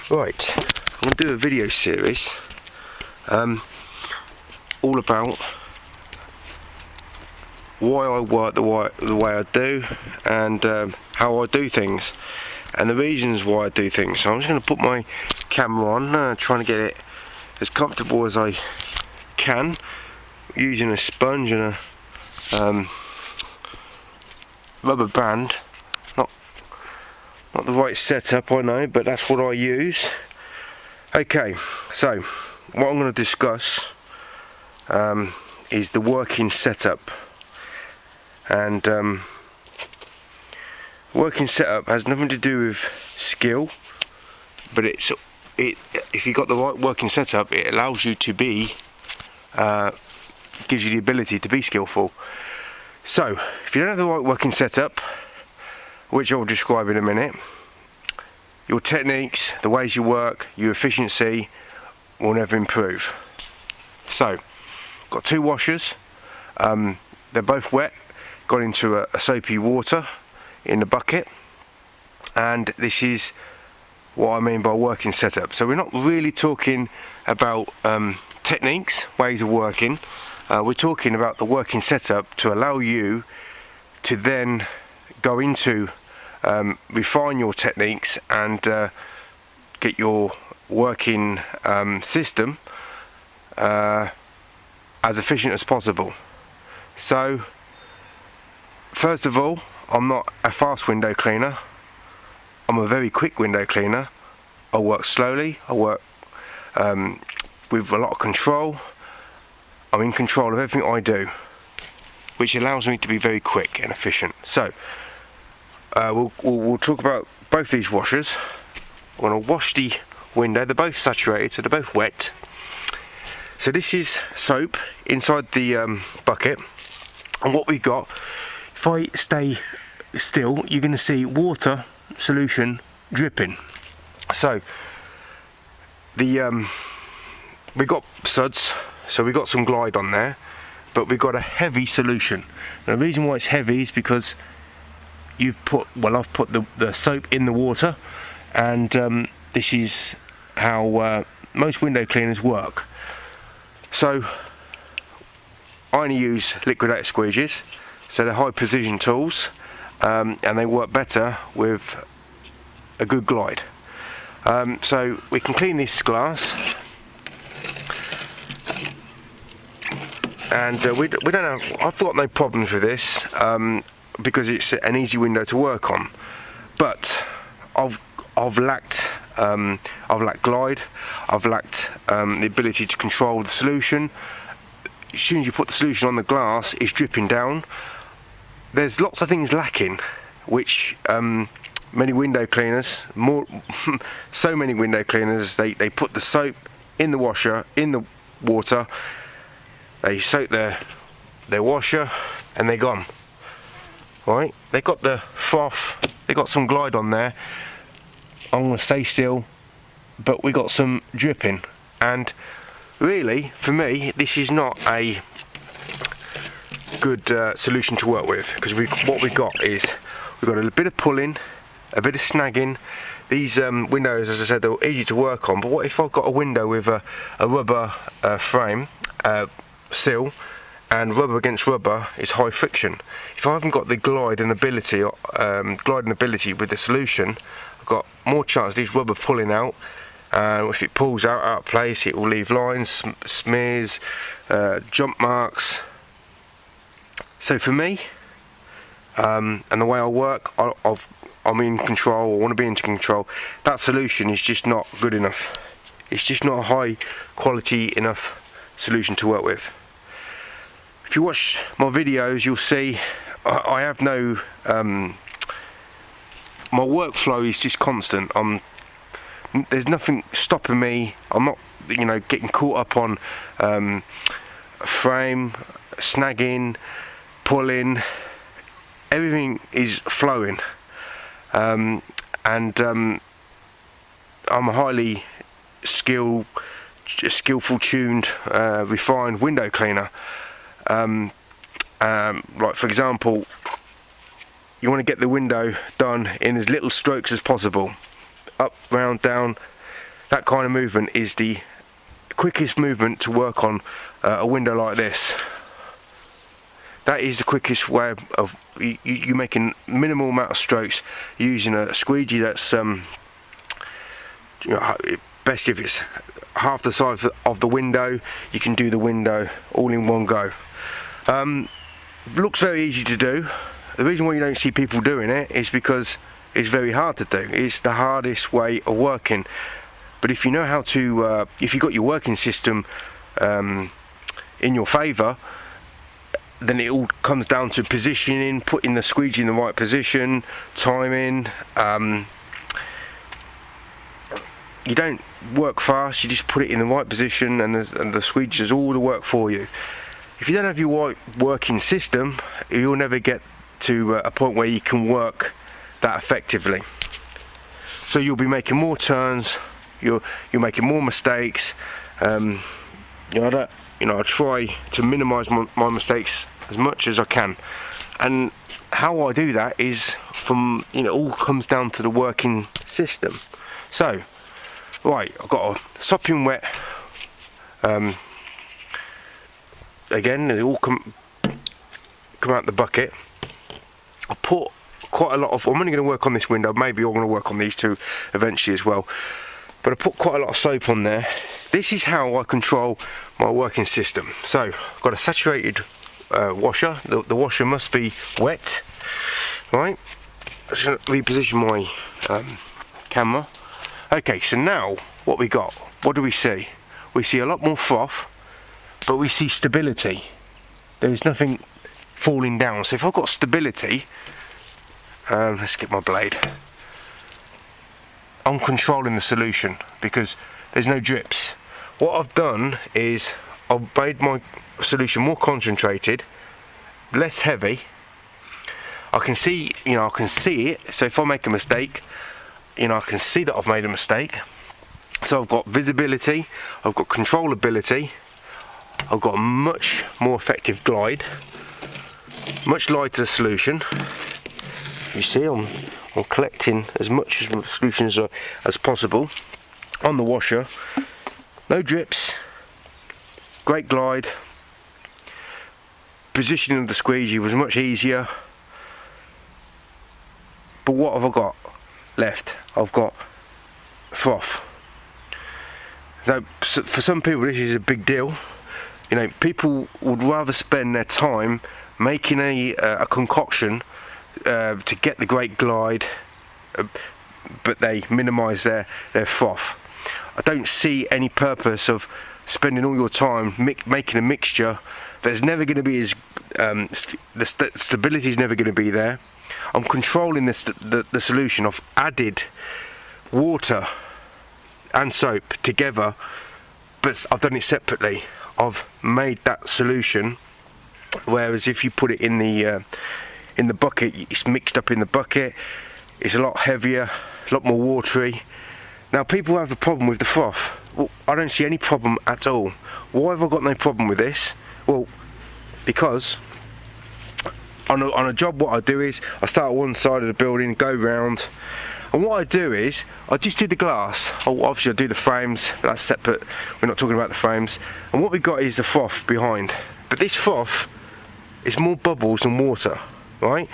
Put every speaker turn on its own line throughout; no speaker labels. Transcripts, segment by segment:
Right, I'm going to do a video series all about why I work the way I do, and how I do things, and the reasons why I do things. So I'm just going to put my camera on, trying to get it as comfortable as I can, using a sponge and a rubber band. Not the right setup, I know, but that's what I use. Okay, so what I'm going to discuss is the working setup. And working setup has nothing to do with skill, but if you've got the right working setup, it allows you to be, gives you the ability to be skillful. So if you don't have the right working setup, which I'll describe in a minute, your techniques, the ways you work, your efficiency will never improve. So, got two washers, they're both wet, got into a soapy water in the bucket, and this is what I mean by working setup. So we're not really talking about techniques, ways of working, we're talking about the working setup to allow you to then go into refine your techniques and get your working system as efficient as possible. So first of all, I'm not a fast window cleaner, I'm a very quick window cleaner. I work slowly, I work with a lot of control. I'm in control of everything I do, which allows me to be very quick and efficient. So we'll talk about both these washers. I'm going to wash the window. They're both saturated, so they're both wet. So this is soap inside the bucket, and what we've got, if I stay still, you're going to see water solution dripping. So the we've got suds, so we've got some glide on there, but we've got a heavy solution. And the reason why it's heavy is because I've put the soap in the water, and this is how most window cleaners work. So I only use Liquidator squeegees, so they're high precision tools, and they work better with a good glide. So we can clean this glass, and we don't have. I've got no problems with this. Because it's an easy window to work on, but I've lacked glide. I've lacked the ability to control the solution. As soon as you put the solution on the glass, it's dripping down. There's lots of things lacking, which many window cleaners, so many window cleaners, they put the soap in the washer, in the water, they soak their washer, and they're gone. Right, they got the froth, they got some glide on there. I'm going to stay still, but we got some dripping, and really, for me, this is not a good solution to work with, because what we've got is we've got a bit of pulling, a bit of snagging. These windows, as I said, they're easy to work on, but what if I've got a window with a rubber frame, sill, and rubber against rubber is high friction. If I haven't got the glide and ability with the solution, I've got more chance of this rubber pulling out. If it pulls out of place, it will leave lines, smears, jump marks. So for me, and the way I work, I'm in control, I want to be in control. That solution is just not good enough. It's just not a high quality enough solution to work with. If you watch my videos, you'll see I have no, my workflow is just constant. There's nothing stopping me. I'm not, getting caught up on frame, snagging, pulling. Everything is flowing, and I'm a highly skillful, tuned, refined window cleaner. Like for example, you want to get the window done in as little strokes as possible, up, round, down, that kind of movement is the quickest movement to work on a window like this. That is the quickest way of you making minimal amount of strokes using a squeegee that's best if it's half the size of the window. You can do the window all in one go. Looks very easy to do. The reason why you don't see people doing it is because it's very hard to do. It's the hardest way of working. But if you know how to, if you've got your working system in your favour, then it all comes down to positioning, putting the squeegee in the right position, timing. You don't work fast, you just put it in the right position, and the squeegee does all the work for you. If you don't have your right working system, you'll never get to a point where you can work that effectively. So you'll be making more turns, you're making more mistakes. I try to minimise my mistakes as much as I can, and how I do that is it all comes down to the working system. So, right, I've got a sopping wet. Again, they all come out the bucket. I put quite a lot of. I'm only going to work on this window. Maybe I'm going to work on these two eventually as well. But I put quite a lot of soap on there. This is how I control my working system. So I've got a saturated washer. The washer must be wet, right? I'm just going to reposition my camera. Okay, so now what we got? What do we see? We see a lot more froth, but we see stability. There is nothing falling down. So if I've got stability, let's get my blade. I'm controlling the solution because there's no drips. What I've done is I've made my solution more concentrated, less heavy. I can see, I can see it. So if I make a mistake, I can see that I've made a mistake. So I've got visibility, I've got controllability, I've got a much more effective glide, much lighter solution. You see, I'm collecting as much of the solution as possible on the washer. No drips, great glide. Positioning of the squeegee was much easier. But what have I got left? I've got froth. Now, for some people this is a big deal. People would rather spend their time making a concoction to get the great glide, but they minimise their froth. I don't see any purpose of spending all your time making a mixture that's never going to be as the stability is never going to be there. I'm controlling the solution. I've added water and soap together, but I've done it separately. I've made that solution, whereas if you put it in the bucket, it's mixed up in the bucket. It's a lot heavier, a lot more watery. Now people have a problem with the froth. Well, I don't see any problem at all. Why have I got no problem with this? Well, because on a job what I do is I start at one side of the building, go round, and what I do is I just do the glass. Obviously I do the frames, but that's separate. We're not talking about the frames. And what we've got is the froth behind. But this froth is more bubbles than water, right?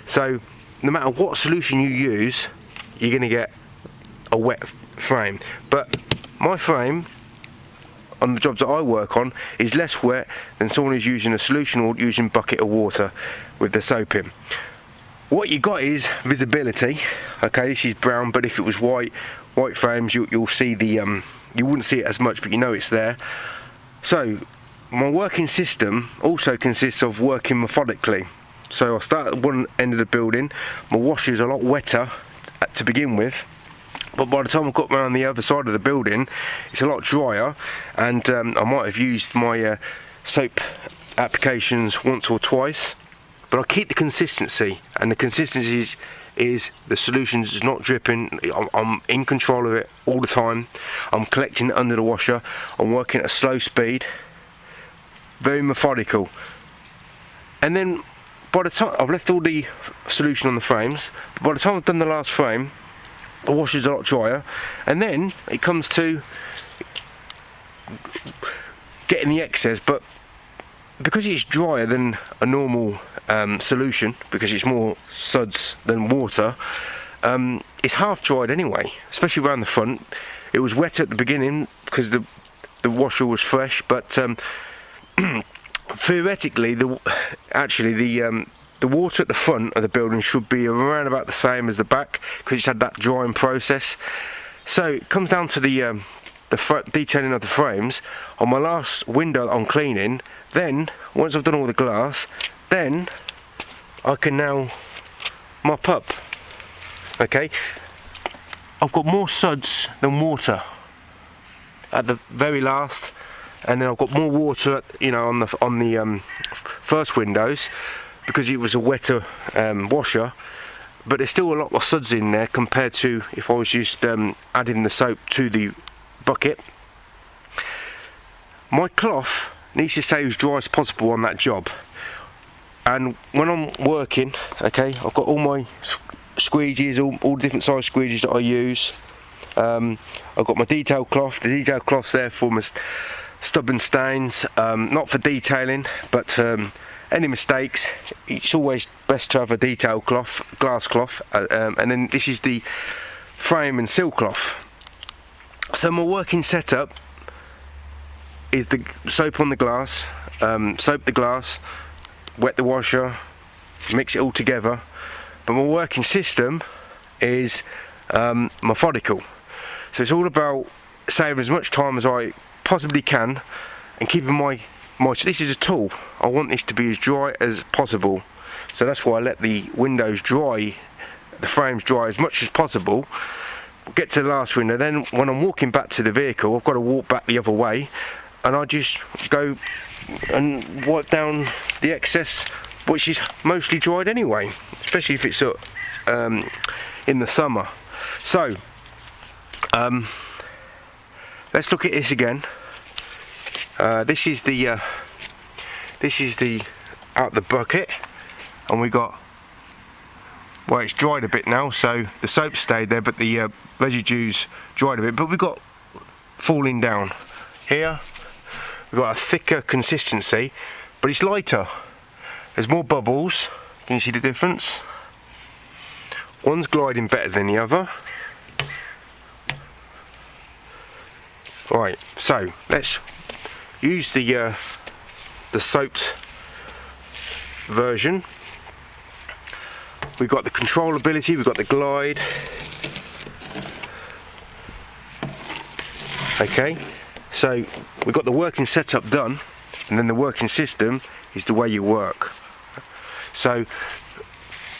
So no matter what solution you use, you're going to get a wet frame. But my frame on the jobs that I work on is less wet than someone who's using a solution or using a bucket of water with the soap in. What you got is visibility. Okay, this is brown, but if it was white frames, you'll see the you wouldn't see it as much, but you know it's there. So my working system also consists of working methodically. So I start at one end of the building. My washer's a lot wetter to begin with, but by the time I've got around the other side of the building, it's a lot drier, and I might have used my soap applications once or twice, but I keep the consistency, and the consistency is the solution's not dripping. I'm in control of it all the time. I'm collecting it under the washer. I'm working at a slow speed, very methodical. And then by the time I've left all the solution on the frames, but by the time I've done the last frame, the washer's a lot drier. And then it comes to getting the excess, but because it's drier than a normal solution, because it's more suds than water, it's half dried anyway, especially around the front. It was wet at the beginning because the washer was fresh, but theoretically the water at the front of the building should be around about the same as the back, because it's had that drying process. So it comes down to the detailing of the frames. On my last window that I'm cleaning, then once I've done all the glass, then I can now mop up. Okay, I've got more suds than water at the very last, and then I've got more water, you know, on the first windows, because it was a wetter washer. But there's still a lot of suds in there compared to if I was just adding the soap to the bucket. My cloth needs to stay as dry as possible on that job, and when I'm working, okay, I've got all my squeegees, all different size squeegees that I use. I've got my detail cloth. The detail cloth's there for my stubborn stains, not for detailing, but any mistakes. It's always best to have a detail cloth, glass cloth, and then this is the frame and seal cloth. So my working setup is the soap on the glass, soap the glass, wet the washer, mix it all together. But my working system is methodical. So it's all about saving as much time as I possibly can and keeping my this is a tool. I want this to be as dry as possible. So that's why I let the windows dry, the frames dry as much as possible. Get to the last window, then when I'm walking back to the vehicle, I've got to walk back the other way, and I just go and wipe down the excess, which is mostly dried anyway, especially if it's in the summer. So let's look at this again. This is the out the bucket, and we got, well, it's dried a bit now, so the soap stayed there, but the residues dried a bit. But we got falling down here. We've got a thicker consistency, but it's lighter. There's more bubbles. Can you see the difference? One's gliding better than the other. Right, so let's use the soaped version. We've got the controllability, we've got the glide. Okay, so we've got the working setup done, and then the working system is the way you work. So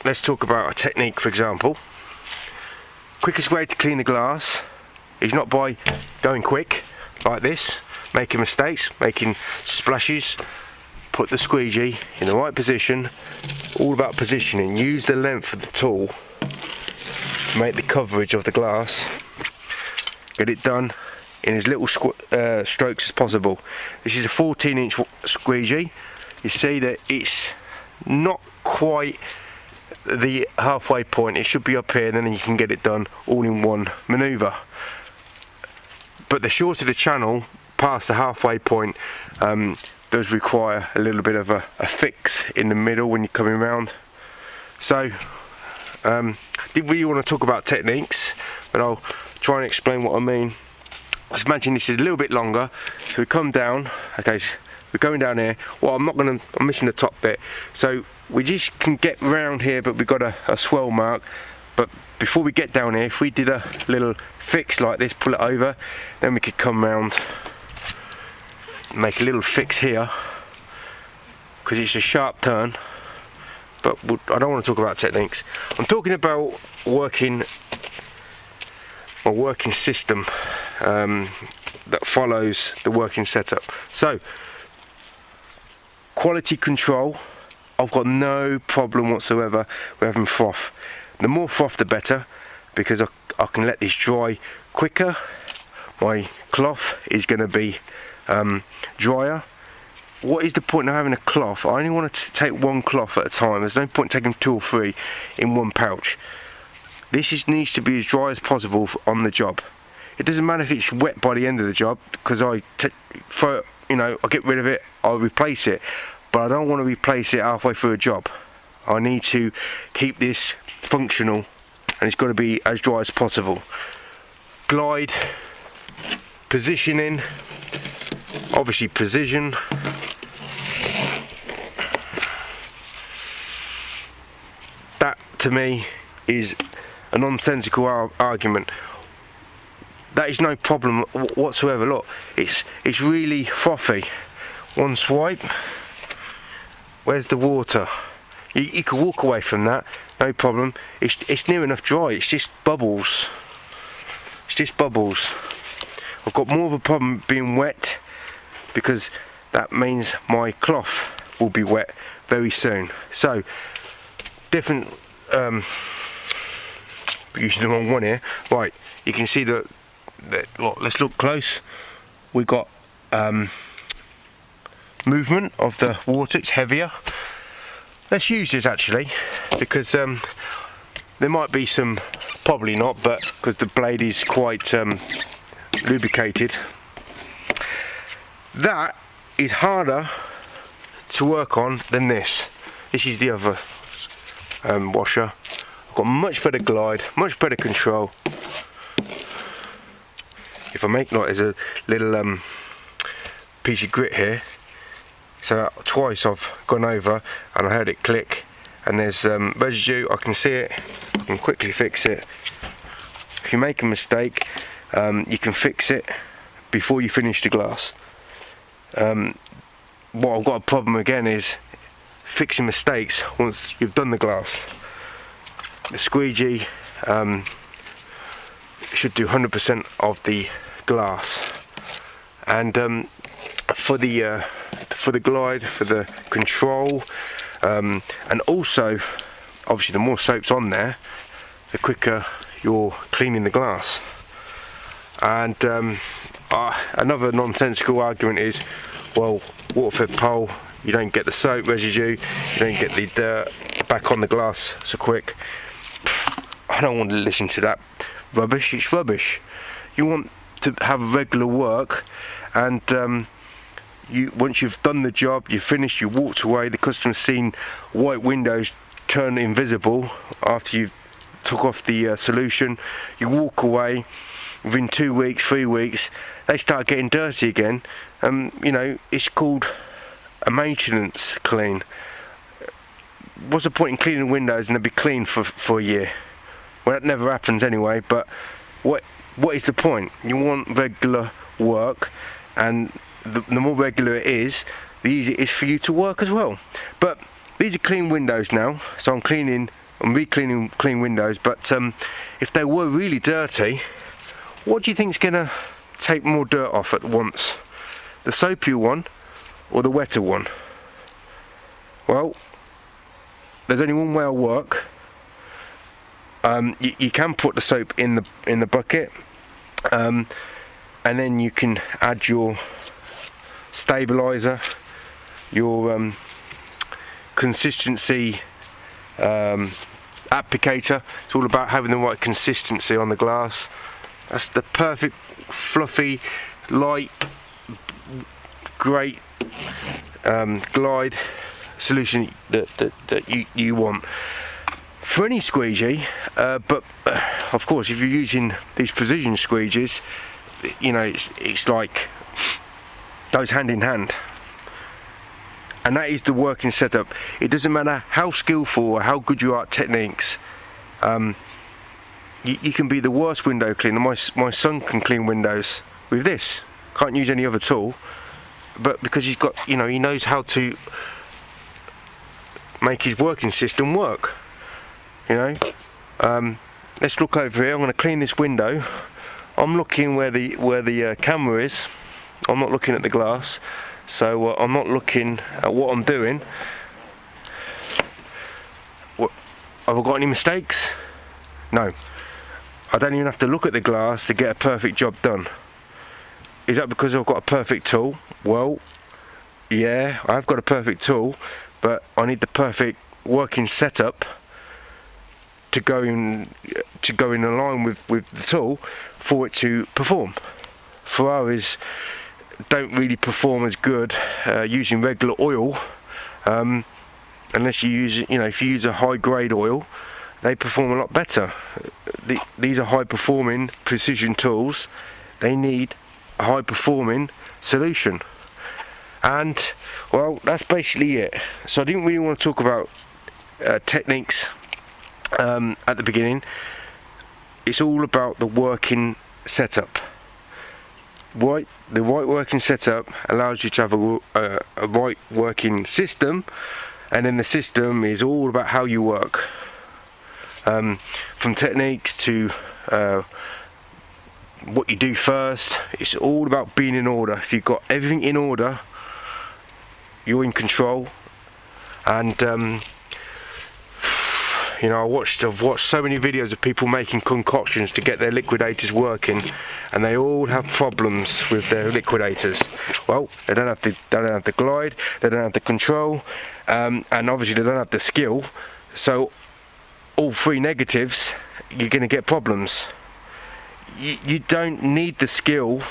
let's talk about a technique, for example. Quickest way to clean the glass is not by going quick like this, making mistakes, making splashes. Put the squeegee in the right position. All about positioning. Use the length of the tool to make the coverage of the glass. Get it done in as little strokes as possible. This is a 14-inch squeegee. You see that it's not quite the halfway point. It should be up here, and then you can get it done all in one manoeuvre. But the shorter the channel past the halfway point, does require a little bit of a fix in the middle when you're coming around. So didn't really want to talk about techniques, but I'll try and explain what I mean. Let's imagine this is a little bit longer, so we come down. Okay, so we're going down here. Well, I'm missing the top bit, so we just can get round here, but we've got a swell mark. But before we get down here, if we did a little fix like this, pull it over, then we could come round, make a little fix here, because it's a sharp turn. But I don't want to talk about techniques. I'm talking about my working system that follows the working setup. So quality control, I've got no problem whatsoever with having froth. The more froth the better, because I can let this dry quicker. My cloth is going to be drier. What is the point of having a cloth? I only want to take one cloth at a time. There's no point taking 2 or 3 in one pouch. needs to be as dry as possible on the job. It doesn't matter if it's wet by the end of the job, because I get rid of it, I'll replace it, but I don't want to replace it halfway through a job. I need to keep this functional, and it's got to be as dry as possible. Glide, positioning, obviously precision. That to me is a nonsensical argument. That is no problem whatsoever. Look, it's really frothy. One swipe, where's the water? You can walk away from that, no problem. It's near enough dry. It's just bubbles. It's just bubbles. I've got more of a problem being wet, because that means my cloth will be wet very soon. So different. Using the wrong one here. Right, you can see that. Look, let's look close. We've got movement of the water. It's heavier. Let's use this actually, because there might be some, probably not, but because the blade is quite lubricated. That is harder to work on than this. This is the other washer. I've got much better glide, much better control. If I make, like, there's a little piece of grit here, so twice I've gone over and I heard it click, and there's residue. I can see it, I can quickly fix it. If you make a mistake, you can fix it before you finish the glass. What I've got a problem again is fixing mistakes once you've done the glass. The squeegee should do 100% of the glass, and for the glide, for the control, and also obviously the more soap's on there, the quicker you're cleaning the glass. And another nonsensical argument is, well, water-fed pole, you don't get the soap residue, you don't get the dirt back on the glass so quick. I don't want to listen to that rubbish. It's rubbish. You want to have regular work, and once you've done the job, you've finished, you walked away, the customer's seen white windows turn invisible after you took off the solution, you walk away, within 2 weeks, 3 weeks, they start getting dirty again. It's called a maintenance clean. What's the point in cleaning windows and they'll be clean for a year? Well, that never happens anyway, but what is the point? You want regular work, and the more regular it is, the easier it is for you to work as well. But these are clean windows now, so I'm re-cleaning clean windows, but if they were really dirty, what do you think is going to take more dirt off at once? The soapier one or the wetter one? Well, there's only one way I'll work. You can put the soap in the bucket, and then you can add your stabilizer, your consistency applicator. It's all about having the right consistency on the glass. That's the perfect fluffy, light, great glide solution that you want for any squeegee. But of course, if you're using these precision squeegees, it's like goes hand in hand. And that is the working setup. It doesn't matter how skillful or how good you are at techniques. You can be the worst window cleaner. My son can clean windows with this. Can't use any other tool, but because he's got, he knows how to make his working system work. Let's look over here. I'm going to clean this window. I'm looking where the camera is. I'm not looking at the glass. So I'm not looking at what I'm doing. Have I got any mistakes? No. I don't even have to look at the glass to get a perfect job done. Is that because I've got a perfect tool? Well, yeah, I've got a perfect tool, but I need the perfect working setup to go in line with the tool for it to perform. Ferraris don't really perform as good using regular oil, unless you use, if you use a high grade oil, they perform a lot better. These are high performing precision tools. They need a high performing solution. And well, that's basically it. So I didn't really want to talk about techniques at the beginning. It's all about the working setup. The right working setup allows you to have a right working system, and then the system is all about how you work. From techniques to what you do first, it's all about being in order. If you've got everything in order, you're in control. And I've watched so many videos of people making concoctions to get their liquidators working, and they all have problems with their liquidators. Well, they don't have the glide, they don't have the control, and obviously they don't have the skill. So all three negatives, you're going to get problems. You don't need the skill,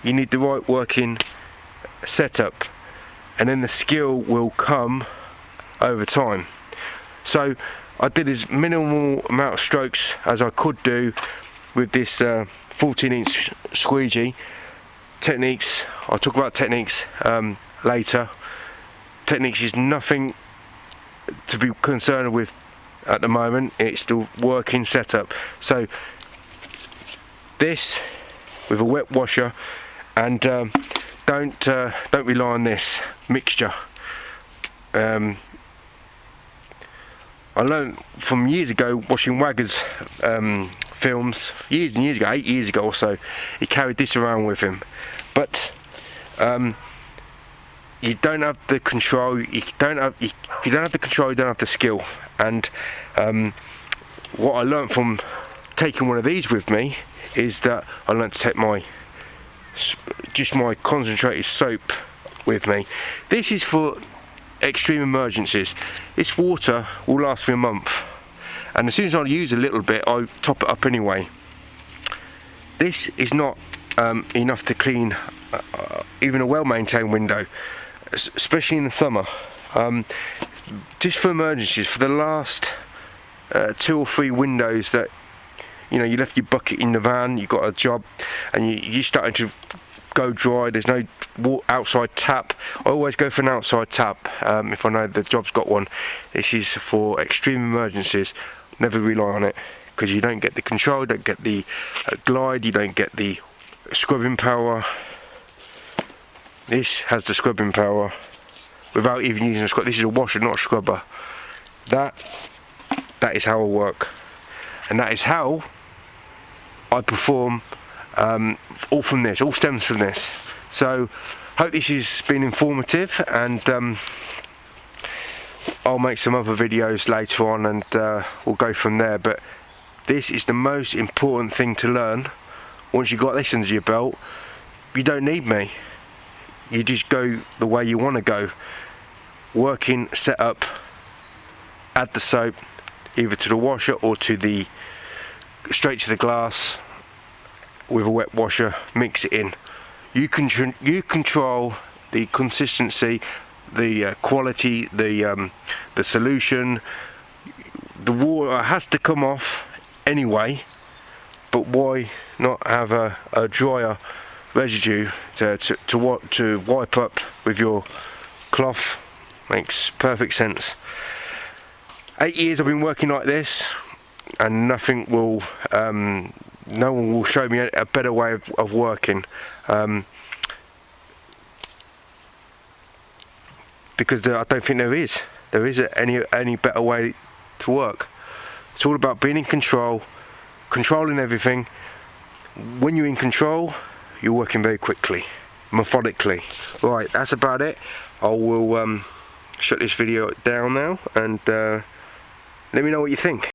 you need the right working setup, and then the skill will come over time. So I did as minimal amount of strokes as I could do with this 14-inch squeegee. Techniques, I'll talk about techniques later. Techniques is nothing to be concerned with at the moment. It's the working setup. So this with a wet washer, and don't rely on this mixture. I learned from years ago watching Wagger's films, years and years ago, 8 years ago or so. He carried this around with him, but you don't have the control. If you don't have the control, you don't have the skill. And what I learned from taking one of these with me is that I learned to take my concentrated soap with me. This is for extreme emergencies. This water will last me a month, and as soon as I use a little bit, I top it up anyway. This is not enough to clean even a well-maintained window, especially in the summer. Just for emergencies, for the last 2 or 3 windows that you left your bucket in the van, you got a job, and you're starting to go dry, there's no outside tap. I always go for an outside tap if I know the job's got one. This is for extreme emergencies. Never rely on it, because you don't get the control, you don't get the glide, you don't get the scrubbing power. This has the scrubbing power without even using a scrub. This is a washer, not a scrubber. That is how I work, and that is how I perform. All stems from this. So hope this has been informative, and I'll make some other videos later on, and we'll go from there. But this is the most important thing to learn. Once you've got this under your belt, you don't need me. You just go the way you want to go. Working setup, add the soap either to the washer or straight to the glass with a wet washer, mix it in. You control the consistency, the quality, the solution. The water has to come off anyway, but why not have a drier residue to wipe up with your cloth? Makes perfect sense. 8 years I've been working like this, and nothing will no one will show me a better way of working, because I don't think there is any better way to work. It's all about being in control, controlling everything. When you're in control, you're working very quickly, methodically. Right, that's about it. I will shut this video down now, and let me know what you think.